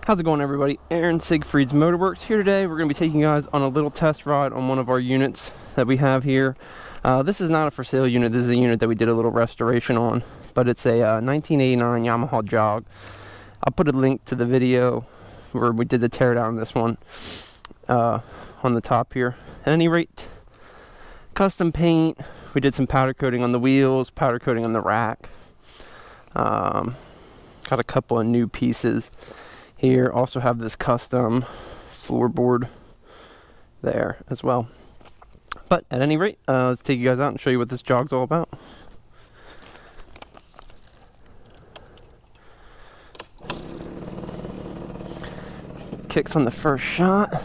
How's it going, everybody? Aaron, Siegfried's Motorwerx here today. We're going to be taking you guys on a little test ride on one of our units that we have here. This is not a for sale unit. This is a unit that we did a little restoration on, but it's a 1989 Yamaha Jog. I'll put a link to the video where we did the teardown on this one on the top here. At any rate, custom paint. We did some powder coating on the wheels, powder coating on the rack. Got a couple of new pieces here. Also have this custom floorboard there as well. But at any rate, let's take you guys out and show you what this jog's all about. Kicks on the first shot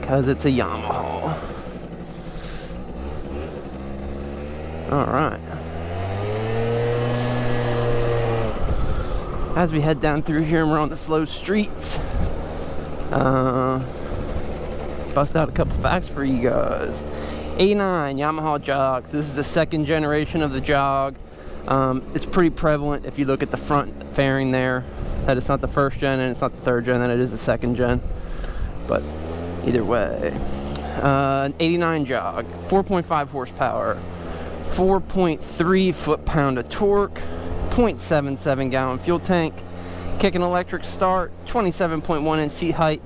because it's a Yamaha. All right. As we head down through here and we're on the slow streets, bust out a couple facts for you guys. 89 Yamaha Jogs. This is the second generation of the Jog. It's pretty prevalent if you look at the front fairing there, that it's not the first gen and it's not the third gen, that it is the second gen. But either way, an 89 Jog, 4.5 horsepower, 4.3 foot-pound of torque, 0.77 gallon fuel tank, kick and electric start, 27.1 inch seat height,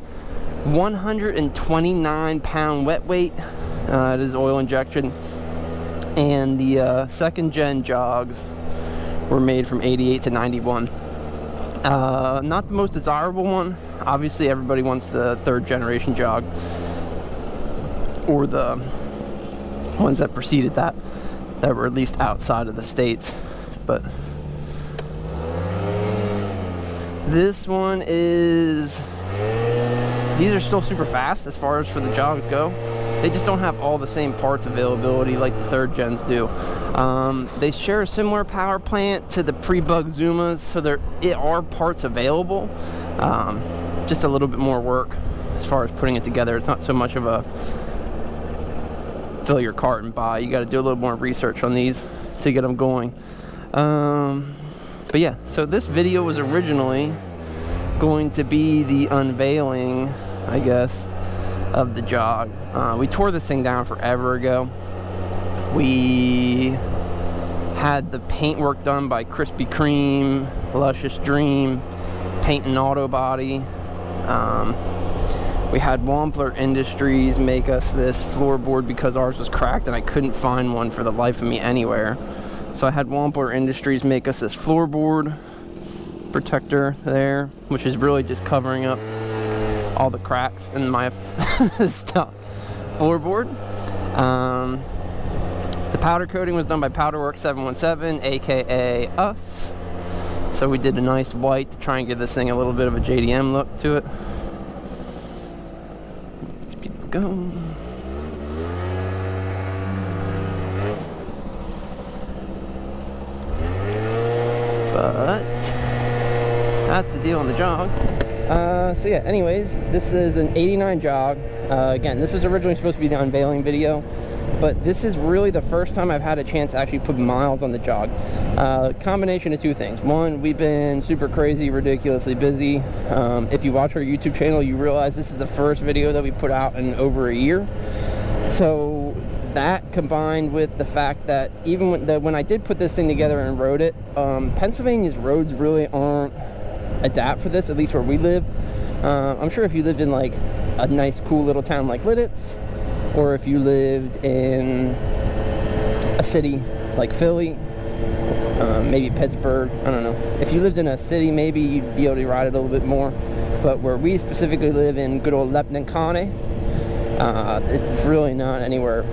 129 pound wet weight. It is oil injection, and the second gen Jogs were made from 88 to 91. Not the most desirable one. Obviously everybody wants the third generation Jog, or the ones that preceded that were at least outside of the States. But this one is, these are still super fast as far as for the Jogs go. They just don't have all the same parts availability like the third gens do. They share a similar power plant to the pre-bug Zumas, so there are parts available. Just a little bit more work as far as putting it together. It's not so much of a fill your cart and buy. You got to do a little more research on these to get them going. But yeah, so this video was originally going to be the unveiling, I guess, of the Jog. We tore this thing down forever ago. We had the paint work done by Krispy Kreme, Luscious Dream, Paint and Auto Body. We had Wampler Industries make us this floorboard because ours was cracked and I couldn't find one for the life of me anywhere. So I had Wampler Industries make us this floorboard protector there, which is really just covering up all the cracks in my stock floorboard. The powder coating was done by Motorwerx 717, aka us. So we did a nice white to try and give this thing a little bit of a JDM look to it. These people go. But that's the deal on the Jog. So yeah, anyways, this is an 89 Jog. Again, this was originally supposed to be the unveiling video, but this is really the first time I've had a chance to actually put miles on the Jog. Combination of two things. One, we've been super crazy, ridiculously busy. If you watch our YouTube channel, you realize this is the first video that we put out in over a year. So that, combined with the fact that even when I did put this thing together and rode it, Pennsylvania's roads really aren't adapt for this, at least where we live. I'm sure if you lived in like a nice cool little town like Lidditz, or if you lived in a city like Philly, maybe Pittsburgh, I don't know. If you lived in a city, maybe you'd be able to ride it a little bit more. But where we specifically live in good old Lebanon County, it's really not anywhere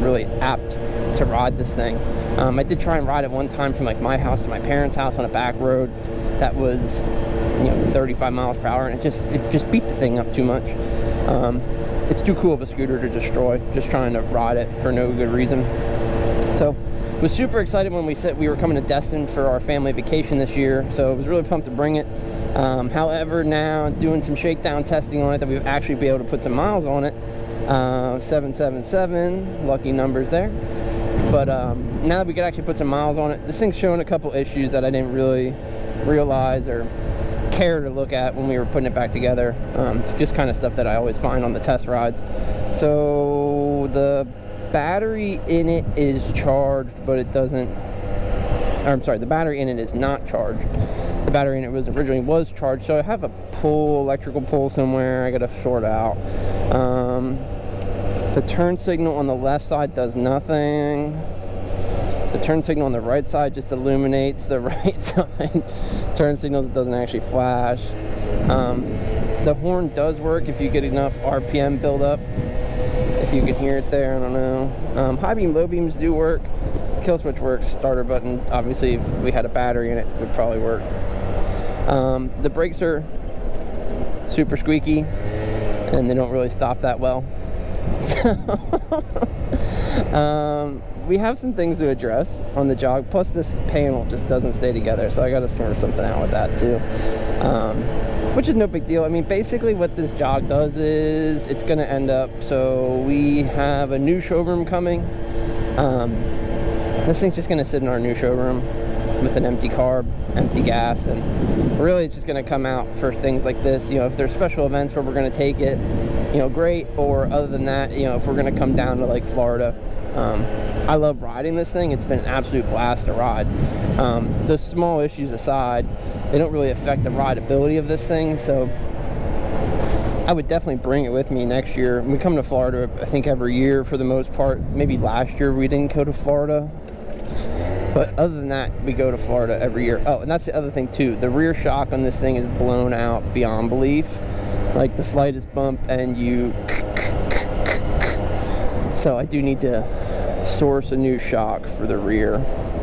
really apt to ride this thing. I did try and ride it one time from like my house to my parents' house on a back road that was, 35 miles per hour, and it just beat the thing up too much. It's too cool of a scooter to destroy, just trying to ride it for no good reason. So was super excited when we said we were coming to Destin for our family vacation this year, so I was really pumped to bring it. However, now doing some shakedown testing on it, that we've actually be able to put some miles on it. 777, lucky numbers there. But now that we could actually put some miles on it, this thing's showing a couple issues that I didn't really realize or care to look at when we were putting it back together. It's just kind of stuff that I always find on the test rides. So the battery in it is charged, but it doesn't, or I'm sorry, the battery in it is not charged. The battery in it originally was charged, so I have a electrical pull somewhere I gotta sort out. The turn signal on the left side does nothing. The turn signal on the right side just illuminates the right side. Turn signals, doesn't actually flash. The horn does work if you get enough RPM build up. If you can hear it there, I don't know. High beam, low beams do work. Kill switch works. Starter button, obviously, if we had a battery in it, would probably work. The brakes are super squeaky, and they don't really stop that well. So, we have some things to address on the Jog. Plus, this panel just doesn't stay together, so I got to sort something out with that too. Which is no big deal. I mean, basically what this Jog does is it's going to end up, so we have a new showroom coming. This thing's just going to sit in our new showroom with an empty carb, empty gas, and really it's just going to come out for things like this. You know, if there's special events where we're going to take it, you know, great. Or other than that, you know, if we're going to come down to like Florida, I love riding this thing. It's been an absolute blast to ride. The small issues aside, they don't really affect the rideability of this thing, so I would definitely bring it with me next year. We come to Florida, I think, every year for the most part. Maybe last year we didn't go to Florida, but other than that, we go to Florida every year. Oh, and that's the other thing too. The rear shock on this thing is blown out beyond belief. Like the slightest bump and you... So I do need to source a new shock for the rear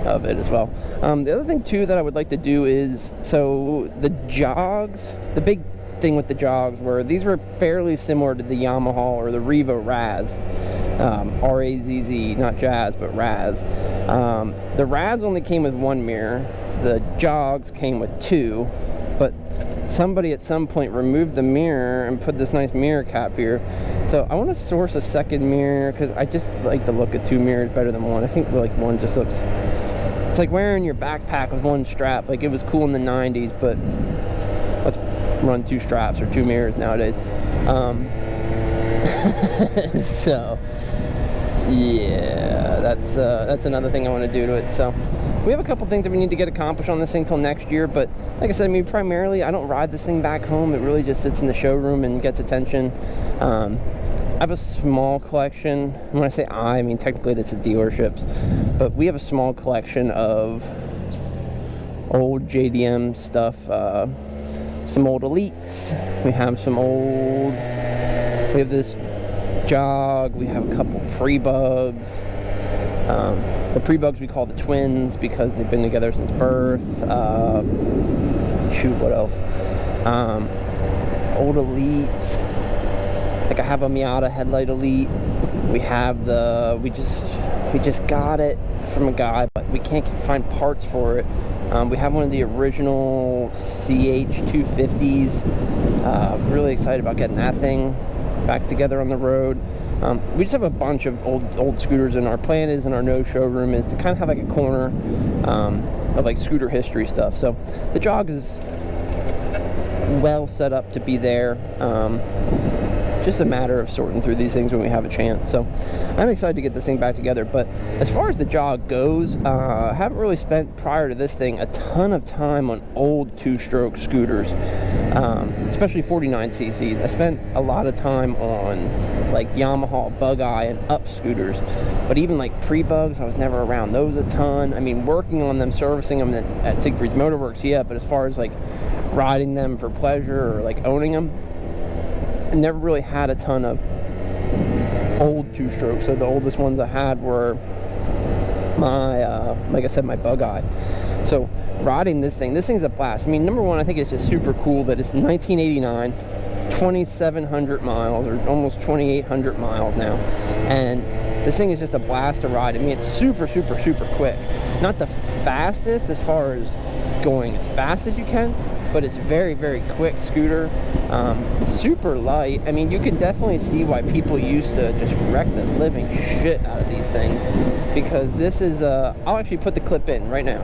of it as well. The other thing too that I would like to do is, so the Jogs, the big thing with the Jogs were these were fairly similar to the Yamaha or the Revo Raz, R-A-Z-Z, not Jazz but Raz. The Raz only came with one mirror. The Jogs came with two, but somebody at some point removed the mirror and put this nice mirror cap here. So I want to source a second mirror because I just like the look of two mirrors better than one. I think like one just looks, it's like wearing your backpack with one strap. Like it was cool in the 90s, but let's run two straps or two mirrors nowadays. So yeah, that's another thing I want to do to it. So we have a couple things that we need to get accomplished on this thing till next year, but like I said, I mean, primarily I don't ride this thing back home. It really just sits in the showroom and gets attention. I have a small collection. When I say I mean technically that's the dealerships, but we have a small collection of old JDM stuff, some old Elites. We have some old, we have this Jog, we have a couple pre-bugs. The pre-bugs we call the twins because they've been together since birth. Shoot, what else? Old Elite. Like I have a Miata headlight Elite. We have the, we just got it from a guy, but we can't find parts for it. We have one of the original CH250s. Really excited about getting that thing back together on the road. We just have a bunch of old scooters, and our plan is in our no showroom is to kind of have like a corner of like scooter history stuff. So the Jog is well set up to be there. Just a matter of sorting through these things when we have a chance. So I'm excited to get this thing back together. But as far as the Jog goes, I haven't really spent prior to this thing a ton of time on old two-stroke scooters, especially 49cc's. I spent a lot of time on like Yamaha Bug-Eye and up scooters, but even like pre-bugs, I was never around those a ton. I mean, working on them, servicing them at Siegfried's Motorwerx, yeah, but as far as like riding them for pleasure or like owning them, I never really had a ton of old two-strokes. So the oldest ones I had were my, like I said, my Bug-Eye. So riding this thing's a blast. I mean, number one, I think it's just super cool that it's 1989, 2,700 miles, or almost 2,800 miles now. And this thing is just a blast to ride. I mean, it's super, super, super quick. Not the fastest as far as going as fast as you can, but it's very, very quick scooter. Super light. I mean, you can definitely see why people used to just wreck the living shit out of these things, because this is I'll actually put the clip in right now.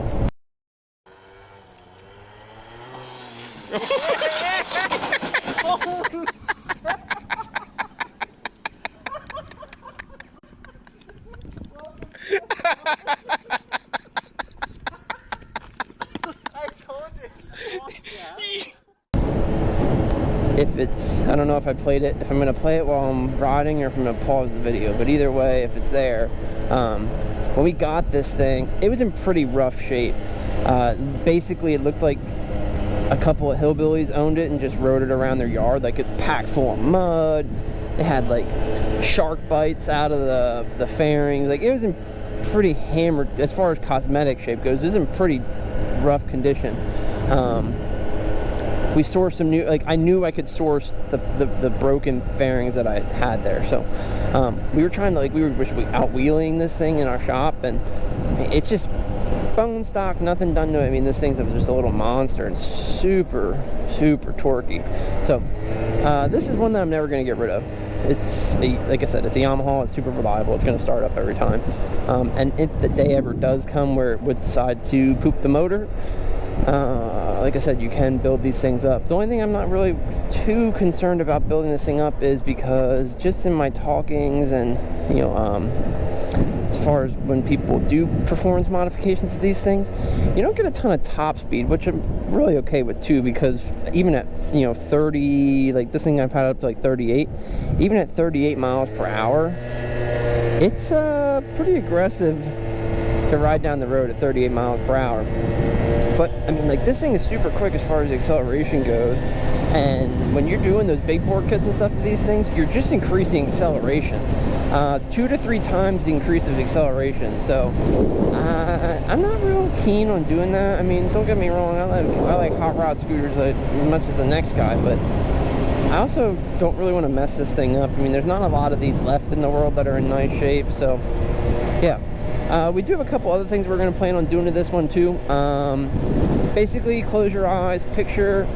if it's, I don't know if I played it, if I'm going to play it while I'm riding or if I'm going to pause the video, but either way, if it's there, when we got this thing, it was in pretty rough shape. Basically, it looked like a couple of hillbillies owned it and just rode it around their yard. Like, it's packed full of mud. It had like shark bites out of the fairings. Like, it was in pretty hammered, as far as cosmetic shape goes. It was in pretty rough condition. We sourced some new, like, I knew I could source the broken fairings that I had there. So we were trying to, like, we were out wheeling this thing in our shop, and it's just bone stock, nothing done to it. I mean, this thing's just a little monster and super torquey. So this is one that I'm never going to get rid of. It's like I said, it's a Yamaha. It's super reliable. It's going to start up every time. And if the day ever does come where it would decide to poop the motor, like I said, you can build these things up. The only thing I'm not really too concerned about building this thing up is because just in my talkings and, you know, as far as when people do performance modifications to these things, you don't get a ton of top speed, which I'm really okay with too, because even at, you know, 30, like this thing I've had up to like 38, even at 38 miles per hour, it's pretty aggressive to ride down the road at 38 miles per hour. But I mean, like, this thing is super quick as far as the acceleration goes, and when you're doing those big bore kits and stuff to these things, you're just increasing acceleration, 2 to 3 times the increase of acceleration. So I'm not real keen on doing that. I mean, don't get me wrong, I like hot rod scooters as much as the next guy, but I also don't really want to mess this thing up. I mean, there's not a lot of these left in the world that are in nice shape, so yeah. We do have a couple other things we're going to plan on doing to this one too. Basically, close your eyes, picture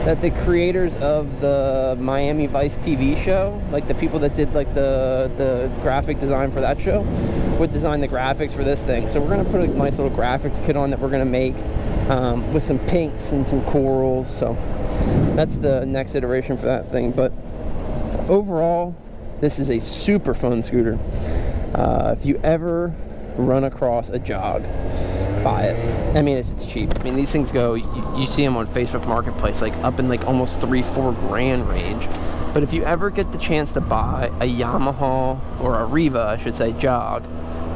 that the creators of the Miami Vice TV show, like the people that did like the graphic design for that show, would design the graphics for this thing. So we're going to put a nice little graphics kit on that we're going to make with some pinks and some corals. So that's the next iteration for that thing. But overall, this is a super fun scooter. If you ever run across a Jog, buy it. I mean, if it's cheap. I mean, these things go, you see them on Facebook Marketplace, like up in like almost $3-4 grand range. But if you ever get the chance to buy a Yamaha, or a Riva, I should say, Jog,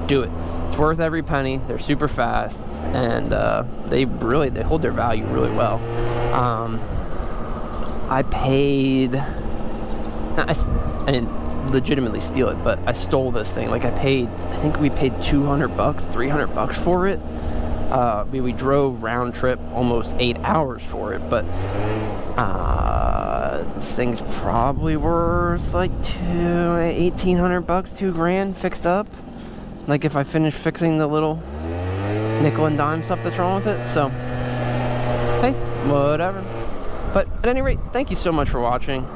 do it. It's worth every penny. They're super fast, and they hold their value really well. I paid, I didn't legitimately steal it, but I stole this thing. Like, I think we paid $200, $300 for it. We drove round trip almost 8 hours for it, but this thing's probably worth like $1,800, $2 grand fixed up. Like, if I finish fixing the little nickel and dime stuff that's wrong with it. So hey, whatever. But at any rate, thank you so much for watching.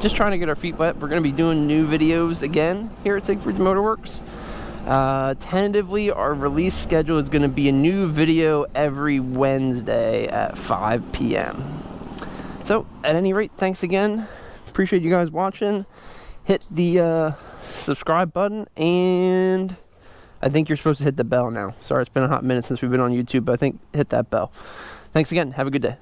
Just trying to get our feet wet. We're going to be doing new videos again here at Siegfried's Motorwerx. Tentatively, our release schedule is going to be a new video every Wednesday at 5 p.m. So, at any rate, thanks again. Appreciate you guys watching. Hit the subscribe button, and I think you're supposed to hit the bell now. Sorry, it's been a hot minute since we've been on YouTube, but I think hit that bell. Thanks again. Have a good day.